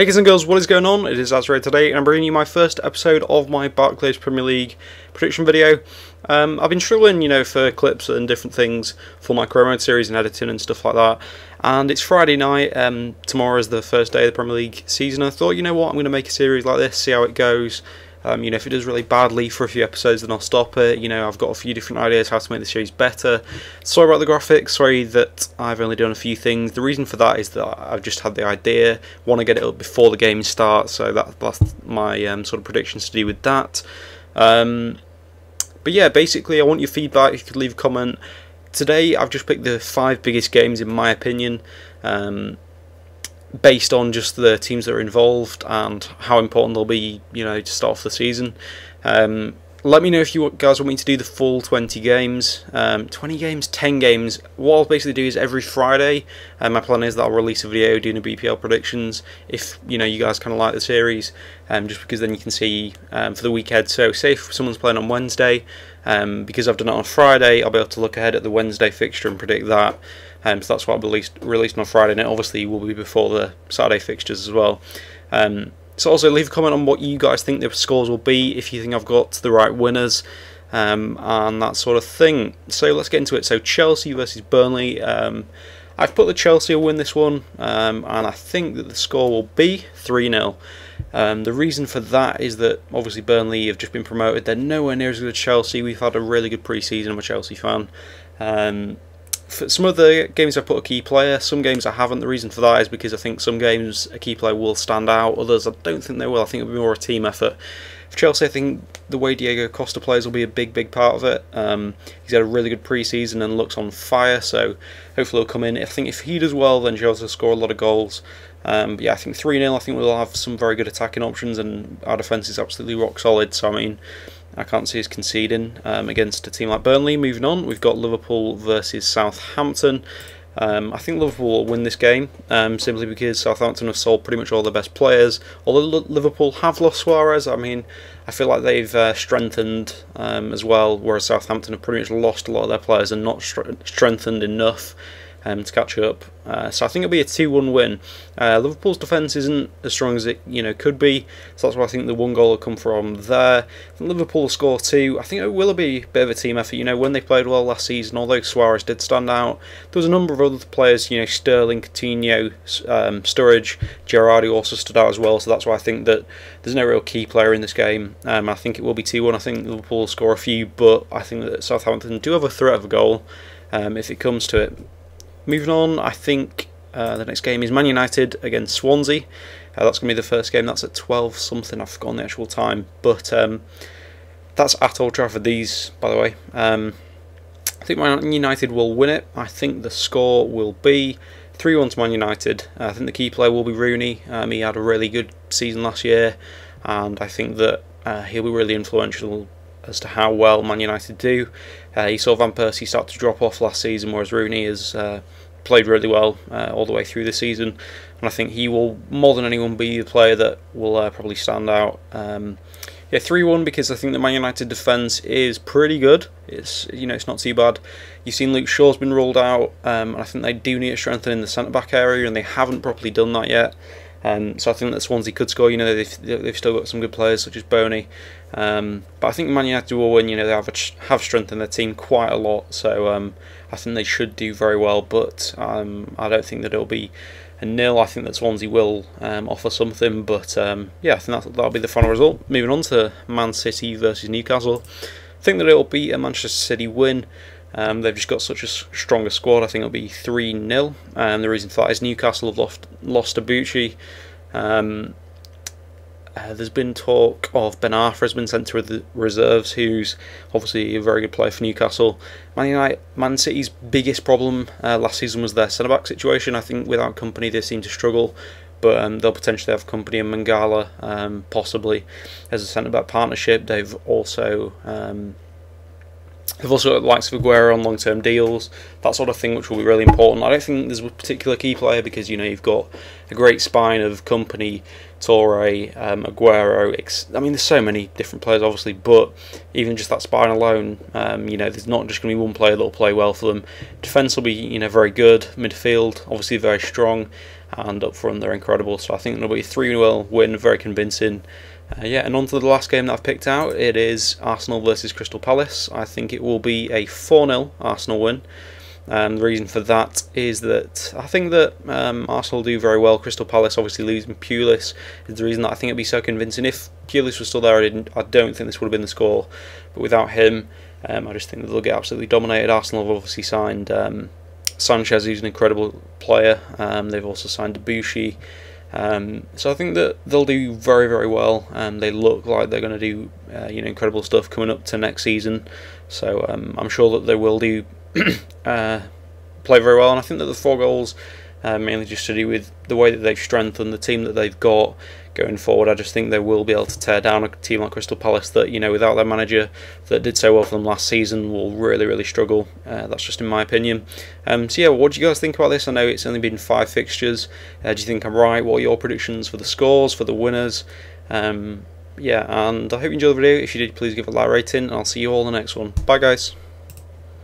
Hey guys and girls, what is going on? It is Zazzri today, and I'm bringing you my first episode of my Barclays Premier League prediction video. I've been struggling, for clips and different things for my career mode series and editing and stuff like that. And it's Friday night. Tomorrow is the first day of the Premier League season. I thought, you know what, I'm going to make a series like this, see how it goes. If it does really badly for a few episodes, then I'll stop it. I've got a few different ideas how to make the series better. Sorry about the graphics, sorry that I've only done a few things. The reason for that is that I've just had the idea, want to get it up before the game starts, so that's my sort of predictions to do with that. But yeah, basically I want your feedback. If you could leave a comment. Today I've just picked the 5 biggest games in my opinion, based on just the teams that are involved and how important they'll be, to start off the season. Let me know if you guys want me to do the full 20 games, 20 games, 10 games. What I'll basically do is every Friday, my plan is that I'll release a video doing the BPL predictions, if you guys kind of like the series, just because then you can see for the weekend. So say if someone's playing on Wednesday, because I've done it on Friday, I'll be able to look ahead at the Wednesday fixture and predict that. So that's what I'll be released on Friday, and it obviously will be before the Saturday fixtures as well. So also leave a comment on what you guys think the scores will be, if you think I've got the right winners, and that sort of thing. So let's get into it. So Chelsea versus Burnley. I've put the Chelsea will win this one, and I think that the score will be 3-0. The reason for that is that obviously Burnley have just been promoted. They're nowhere near as good as Chelsea. We've had a really good pre-season. I'm a Chelsea fan. For some of the games I've put a key player, some games I haven't. The reason for that is because I think some games a key player will stand out, others I don't think they will. I think it'll be more a team effort. For Chelsea, I think the way Diego Costa plays will be a big part of it. He's had a really good pre-season and looks on fire, so hopefully he'll come in. I think if he does well, then Chelsea will score a lot of goals. But yeah, I think 3-0, I think we'll have some very good attacking options, and our defence is absolutely rock solid, so I mean, I can't see us conceding against a team like Burnley. Moving on, we've got Liverpool versus Southampton. I think Liverpool will win this game, simply because Southampton have sold pretty much all their best players. Although Liverpool have lost Suarez, I mean, I feel like they've strengthened as well, whereas Southampton have pretty much lost a lot of their players and not strengthened enough to catch up. So I think it'll be a 2-1 win. Liverpool's defence isn't as strong as it could be, so that's why I think the 1 goal will come from there. I think Liverpool will score 2. I think it will be a bit of a team effort. When they played well last season, although Suarez did stand out, there was a number of other players, Sterling, Coutinho, Sturridge, Gerrard, who also stood out as well, so that's why I think that there's no real key player in this game. I think it will be 2-1. I think Liverpool will score a few, but I think that Southampton do have a threat of a goal if it comes to it. Moving on, I think the next game is Man United against Swansea. That's going to be the first game. That's at 12 something. I've forgotten the actual time, but that's at Old Trafford. These, by the way. I think Man United will win it. I think the score will be 3-1 to Man United. I think the key player will be Rooney. He had a really good season last year, and I think that he'll be really influential as to how well Man United do. You saw Van Persie start to drop off last season, whereas Rooney has played really well all the way through the season, and I think he will more than anyone be the player that will probably stand out. Yeah, 3-1, because I think the Man United defence is pretty good. It's it's not too bad. You've seen Luke Shaw's been ruled out, and I think they do need to strengthen in the centre back area, and they haven't properly done that yet. So I think that Swansea could score. They've still got some good players such as Boney, but I think Man United will win. They have strengthened their team quite a lot, so I think they should do very well. But I don't think that it'll be a 0. I think that Swansea will offer something. But yeah, I think that'll be the final result. Moving on to Man City versus Newcastle. I think that it'll be a Manchester City win. They've just got such a stronger squad. I think it'll be 3-0. The reason for that is Newcastle have lost Abuchi. There's been talk of Ben Arfa has been sent to the reserves, who's obviously a very good player for Newcastle. Man City's biggest problem last season was their centre-back situation. I think without Company they seem to struggle, but they'll potentially have Company and Mangala possibly as a centre-back partnership. They've also got the likes of Aguero on long-term deals, that sort of thing, which will be really important. I don't think there's a particular key player, because you've got a great spine of Company, Torre, Aguero. I mean, there's so many different players, obviously, but even just that spine alone, there's not just going to be one player that will play well for them. Defence will be, very good. Midfield, obviously, very strong. and up front they're incredible. So I think it'll be a 3-0 win, very convincing. Yeah, and on to the last game that I've picked out. It is Arsenal versus Crystal Palace. I think it will be a 4-0 Arsenal win. The reason for that is that I think that Arsenal do very well. Crystal Palace obviously losing Pulis is the reason that I think it'd be so convincing. If Pulis was still there, I don't think this would have been the score. But without him, I just think that they'll get absolutely dominated. Arsenal have obviously signed Sanchez, who's an incredible player. They've also signed Debuchy. So I think that they'll do very, very well. They look like they're going to do incredible stuff coming up to next season. So I'm sure that they will do play very well. And I think that the 4 goals mainly just to do with the way that they've strengthened the team that they've got going forward. I just think they will be able to tear down a team like Crystal Palace that, without their manager that did so well for them last season, will really, really struggle. That's just in my opinion. So yeah, what do you guys think about this? I know it's only been 5 fixtures. Do you think I'm right? What are your predictions for the scores, for the winners? Yeah, and I hope you enjoyed the video. If you did, please give it a like rating, and I'll see you all in the next one. Bye guys.